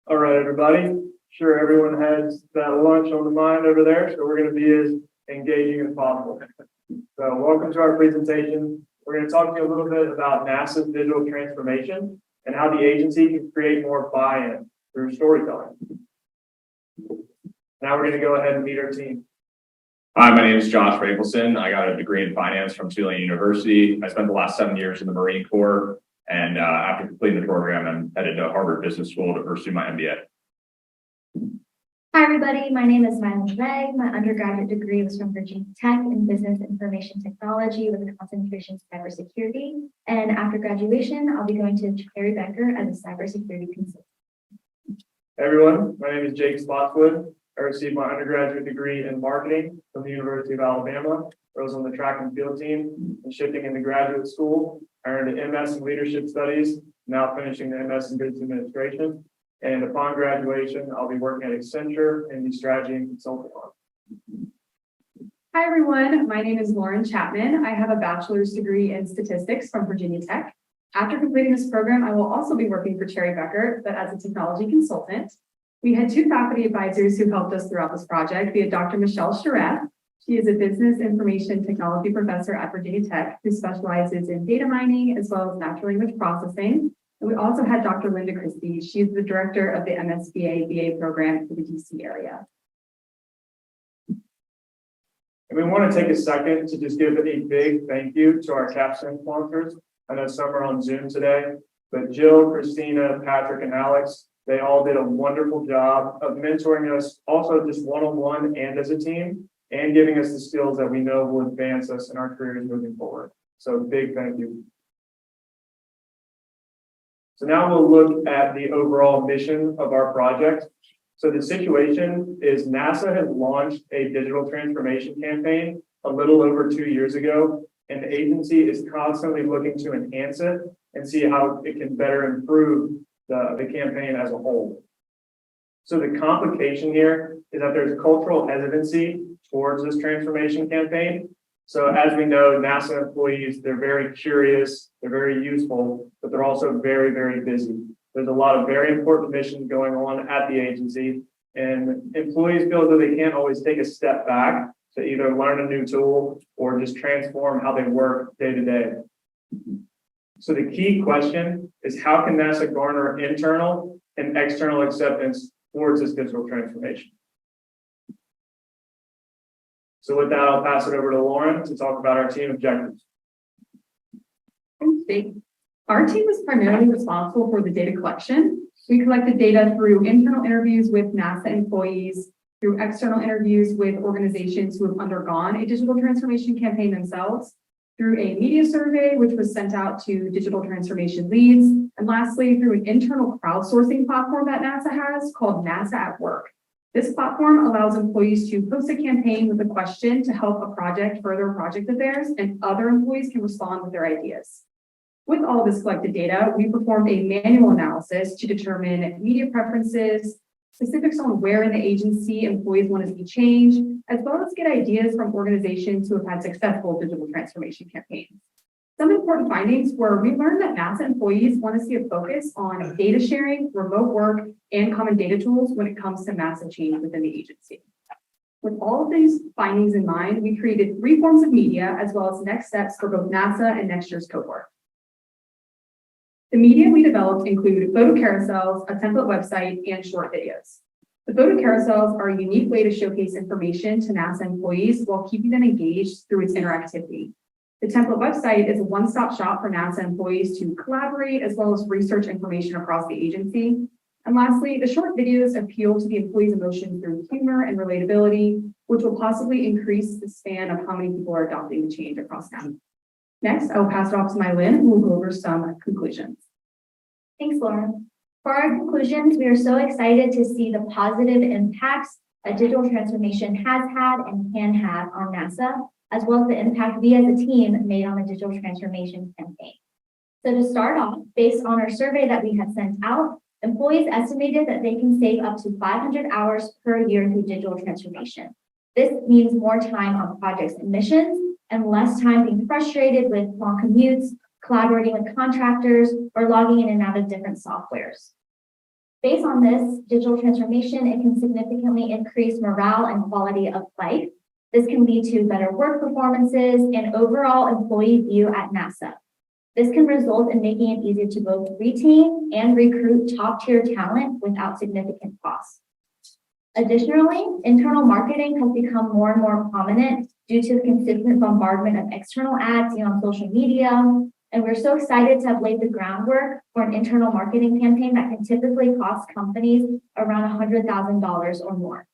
All right, everybody. Sure, everyone has that lunch on the mind over there, so we're going to be as engaging as possible. So welcome to our presentation. We're going to talk to you a little bit about NASA's digital transformation and how the agency can create more buy-in through storytelling. Now we're going to go ahead and meet our team. Hi, my name is Josh Rapelson. I got a degree in finance from Tulane University. I spent the last 7 years in the Marine Corps, and after completing the program, I'm headed to Harvard Business School to pursue my MBA. Hi, everybody. My name is Mylan Ray. My undergraduate degree was from Virginia Tech in Business Information Technology with a concentration in cybersecurity. And after graduation, I'll be going to Cherry Becker as a cybersecurity consultant. Hey everyone, my name is Jake Spotswood. I received my undergraduate degree in marketing from the University of Alabama. I was on the track and field team and shifting into graduate school. I earned an MS in leadership studies, now finishing the MS in business administration. And upon graduation, I'll be working at Accenture in the strategy and consulting arm. Hi, everyone. My name is Lauren Chapman. I have a bachelor's degree in statistics from Virginia Tech. After completing this program, I will also be working for Cherry Becker, but as a technology consultant. We had two faculty advisors who helped us throughout this project. We had Dr. Michelle Charette. She is a business information technology professor at Virginia Tech who specializes in data mining as well as natural language processing. And we also had Dr. Linda Christie. She is the director of the MSBA BA program for the DC area. And we want to take a second to just give a big thank you to our capstone sponsors. I know some are on Zoom today, but Jill, Christina, Patrick, and Alex, they all did a wonderful job of mentoring us also just one-on-one and as a team, and giving us the skills that we know will advance us in our careers moving forward. So big thank you. So now we'll look at the overall mission of our project. So the situation is NASA has launched a digital transformation campaign a little over 2 years ago, and the agency is constantly looking to enhance it and see how it can better improve the campaign as a whole. So the complication here is that there's cultural hesitancy towards this transformation campaign. So as we know, NASA employees, they're very curious, they're very useful, but they're also very, very busy. There's a lot of very important missions going on at the agency, and employees feel that they can't always take a step back to either learn a new tool or just transform how they work day to day. So the key question is, how can NASA garner internal and external acceptance towards this digital transformation? So with that, I'll pass it over to Lauren to talk about our team objectives. Thanks, Jake. Our team is primarily responsible for the data collection. We collected data through internal interviews with NASA employees, through external interviews with organizations who have undergone a digital transformation campaign themselves, through a media survey, which was sent out to digital transformation leads, and lastly, through an internal crowdsourcing platform that NASA has called NASA at Work. This platform allows employees to post a campaign with a question to help a project further a project of theirs, and other employees can respond with their ideas. With all this collected data, we performed a manual analysis to determine media preferences, specifics on where in the agency employees want to see change, as well as get ideas from organizations who have had successful digital transformation campaigns. Some important findings were we learned that NASA employees want to see a focus on data sharing, remote work, and common data tools when it comes to massive change within the agency. With all of these findings in mind, we created 3 forms of media as well as next steps for both NASA and next year's cohort. The media we developed include photo carousels, a template website, and short videos. The photo carousels are a unique way to showcase information to NASA employees while keeping them engaged through its interactivity. The template website is a one-stop shop for NASA employees to collaborate as well as research information across the agency. And lastly, the short videos appeal to the employees' emotion through humor and relatability, which will possibly increase the span of how many people are adopting the change across NASA. Next, I will pass it off to Mylan, who will go over some conclusions. Thanks, Lauren. For our conclusions, we are so excited to see the positive impacts a digital transformation has had and can have on NASA, as well as the impact we as a team made on the digital transformation campaign. So to start off, based on our survey that we had sent out, employees estimated that they can save up to 500 hours per year through digital transformation. This means more time on projects and missions and less time being frustrated with long commutes, collaborating with contractors, or logging in and out of different softwares. Based on this digital transformation, it can significantly increase morale and quality of life. This can lead to better work performances and overall employee view at NASA. This can result in making it easier to both retain and recruit top-tier talent without significant costs. Additionally, internal marketing has become more and more prominent due to the consistent bombardment of external ads seen on social media. And we're so excited to have laid the groundwork for an internal marketing campaign that can typically cost companies around $100,000 or more.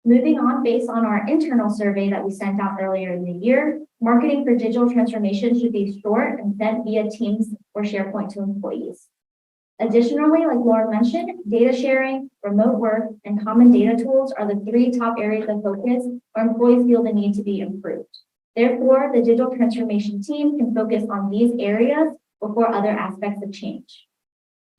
Moving on, based on our internal survey that we sent out earlier in the year, marketing for digital transformation should be short and sent via Teams or SharePoint to employees. Additionally, like Lauren mentioned, data sharing, remote work, and common data tools are the 3 top areas of focus where employees feel the need to be improved. Therefore, the digital transformation team can focus on these areas before other aspects of change.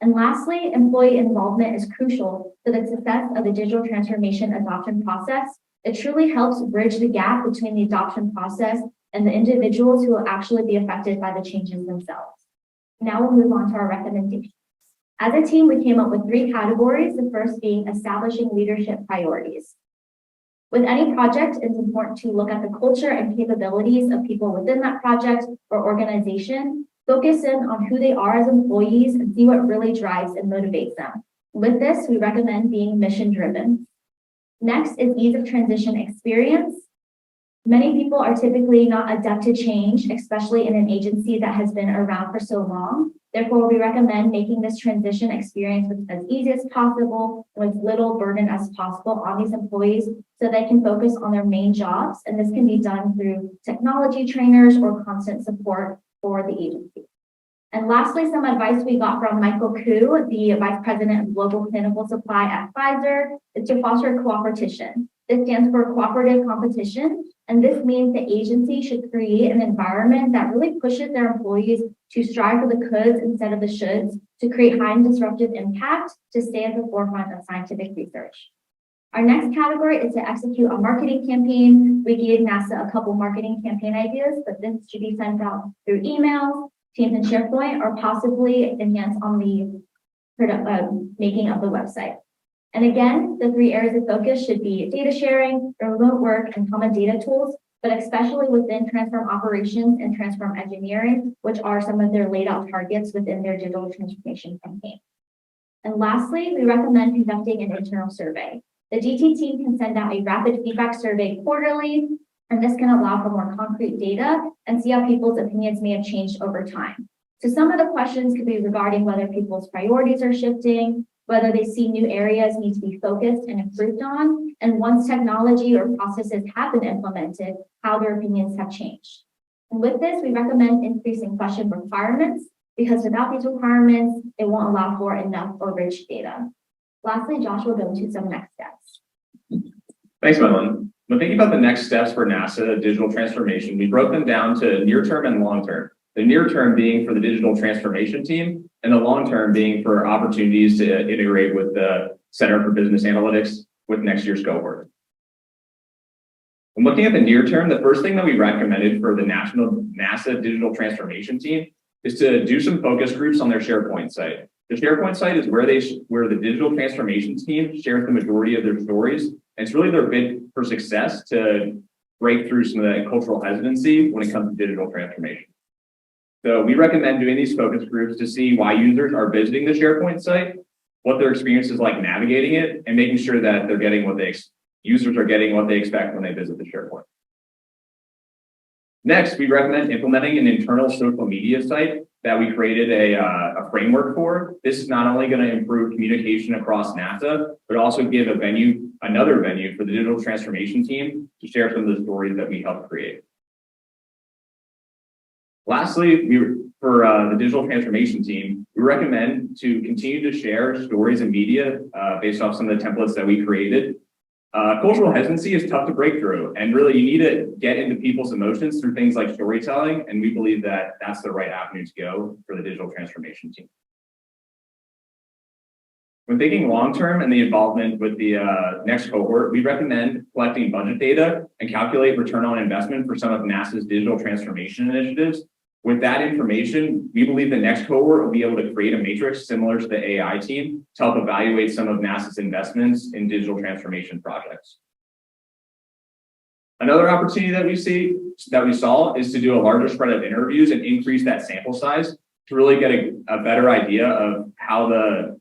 And lastly, employee involvement is crucial to the success of the digital transformation adoption process. It truly helps bridge the gap between the adoption process and the individuals who will actually be affected by the changes themselves. Now we'll move on to our recommendations. As a team, we came up with 3 categories, the first being establishing leadership priorities. With any project, it's important to look at the culture and capabilities of people within that project or organization. Focus in on who they are as employees and see what really drives and motivates them. With this, we recommend being mission-driven. Next is ease of transition experience. Many people are typically not adept to change, especially in an agency that has been around for so long. Therefore, we recommend making this transition experience as easy as possible, with little burden as possible on these employees so they can focus on their main jobs. And this can be done through technology trainers or constant support for the agency. And lastly, some advice we got from Michael Koo, the Vice President of Global Clinical Supply at Pfizer, is to foster cooperation. This stands for cooperative competition, and this means the agency should create an environment that really pushes their employees to strive for the coulds instead of the shoulds, to create high and disruptive impact, to stay at the forefront of scientific research. Our next category is to execute a marketing campaign. We gave NASA a couple marketing campaign ideas, but this should be sent out through email, Teams and SharePoint, or possibly enhance on the making of the website. And again, the 3 areas of focus should be data sharing, remote work, and common data tools, but especially within transform operations and transform engineering, which are some of their laid out targets within their digital transformation campaign. And lastly, we recommend conducting an internal survey. The DT team can send out a rapid feedback survey quarterly, and this can allow for more concrete data and see how people's opinions may have changed over time. So some of the questions could be regarding whether people's priorities are shifting, whether they see new areas need to be focused and improved on, and once technology or processes have been implemented, how their opinions have changed. And with this, we recommend increasing question requirements, because without these requirements, it won't allow for enough or rich data. Lastly, Josh will go into some next steps. Thanks, Madeline. When thinking about the next steps for NASA digital transformation, we broke them down to near term and long term. The near term being for the digital transformation team, and the long term being for opportunities to integrate with the Center for Business Analytics with next year's cohort. When looking at the near term, the first thing that we recommended for the NASA digital transformation team is to do some focus groups on their SharePoint site. The SharePoint site is where the digital transformation team shares the majority of their stories. And it's really their bid for success to break through some of that cultural hesitancy when it comes to digital transformation. So we recommend doing these focus groups to see why users are visiting the SharePoint site, what their experience is like navigating it, and making sure that they're getting users are getting what they expect when they visit the SharePoint. Next, we recommend implementing an internal social media site that we created a framework for. This is not only going to improve communication across NASA, but also give another venue for the digital transformation team to share some of the stories that we helped create. Lastly, for the digital transformation team, we recommend to continue to share stories and media based off some of the templates that we created. Cultural hesitancy is tough to break through, and really you need to get into people's emotions through things like storytelling, and we believe that that's the right avenue to go for the digital transformation team. When thinking long-term and the involvement with the next cohort, we recommend collecting budget data and calculate return on investment for some of NASA's digital transformation initiatives. With that information, we believe the next cohort will be able to create a matrix similar to the AI team to help evaluate some of NASA's investments in digital transformation projects. Another opportunity that we saw is to do a larger spread of interviews and increase that sample size to really get a better idea of how the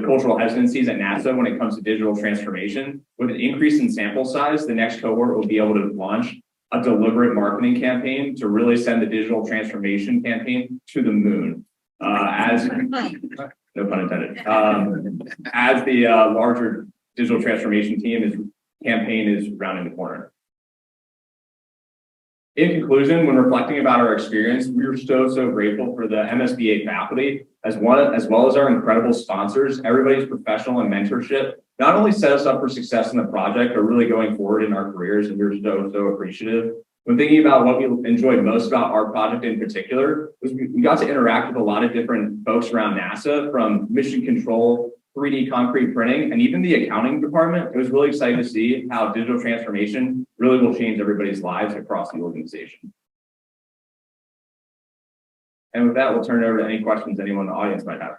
cultural hesitancies at NASA when it comes to digital transformation. With an increase in sample size, the next cohort will be able to launch a deliberate marketing campaign to really send the digital transformation campaign to the moon. As no pun intended. As the larger digital transformation campaign is rounding the corner. In conclusion, when reflecting about our experience, we are so grateful for the MSBA faculty, as well as our incredible sponsors. Everybody's professional and mentorship not only set us up for success in the project, but really going forward in our careers, and we're so appreciative. When thinking about what we enjoyed most about our project in particular, was we got to interact with a lot of different folks around NASA, from mission control, 3D concrete printing, and even the accounting department. It was really exciting to see how digital transformation really will change everybody's lives across the organization. And with that, we'll turn it over to any questions anyone in the audience might have.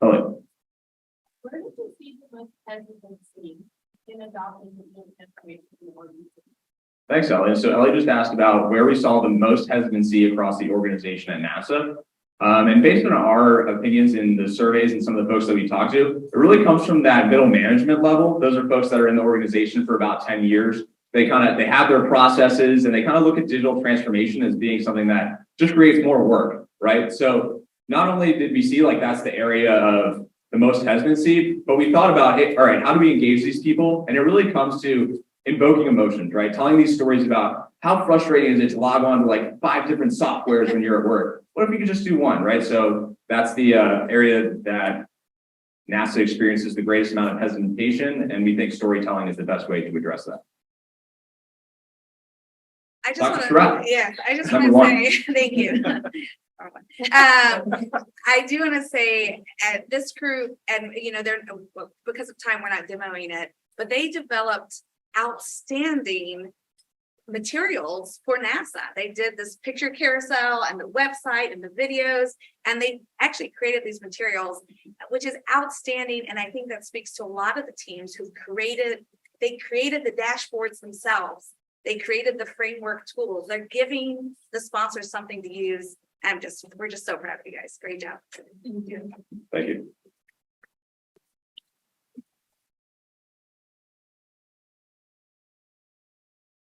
Hello. Where did you see the most hesitancy in adopting digital transformation in the organization? Thanks, Ellie. So Ellie just asked about where we saw the most hesitancy across the organization at NASA. And based on our opinions in the surveys and some of the folks that we talked to, it really comes from that middle management level. Those are folks that are in the organization for about 10 years. They have their processes, and they kind of look at digital transformation as being something that just creates more work, right? So not only did we see like that's the area of the most hesitancy, but we thought about, hey, all right, how do we engage these people? And it really comes to invoking emotions, right? Telling these stories about how frustrating is it to log on to like 5 different softwares when you're at work. What if you could just do one, right? So that's the area that NASA experiences the greatest amount of hesitation, and we think storytelling is the best way to address that. I just want to say thank you. I do want to say at this group, and they're, because of time we're not demoing it, but they developed outstanding materials for NASA. They did this picture carousel and the website and the videos, and they actually created these materials, which is outstanding. And I think that speaks to a lot of the teams who created the dashboards themselves. They created the framework tools. They're giving the sponsors something to use. We're just so proud of you guys. Great job. Thank you.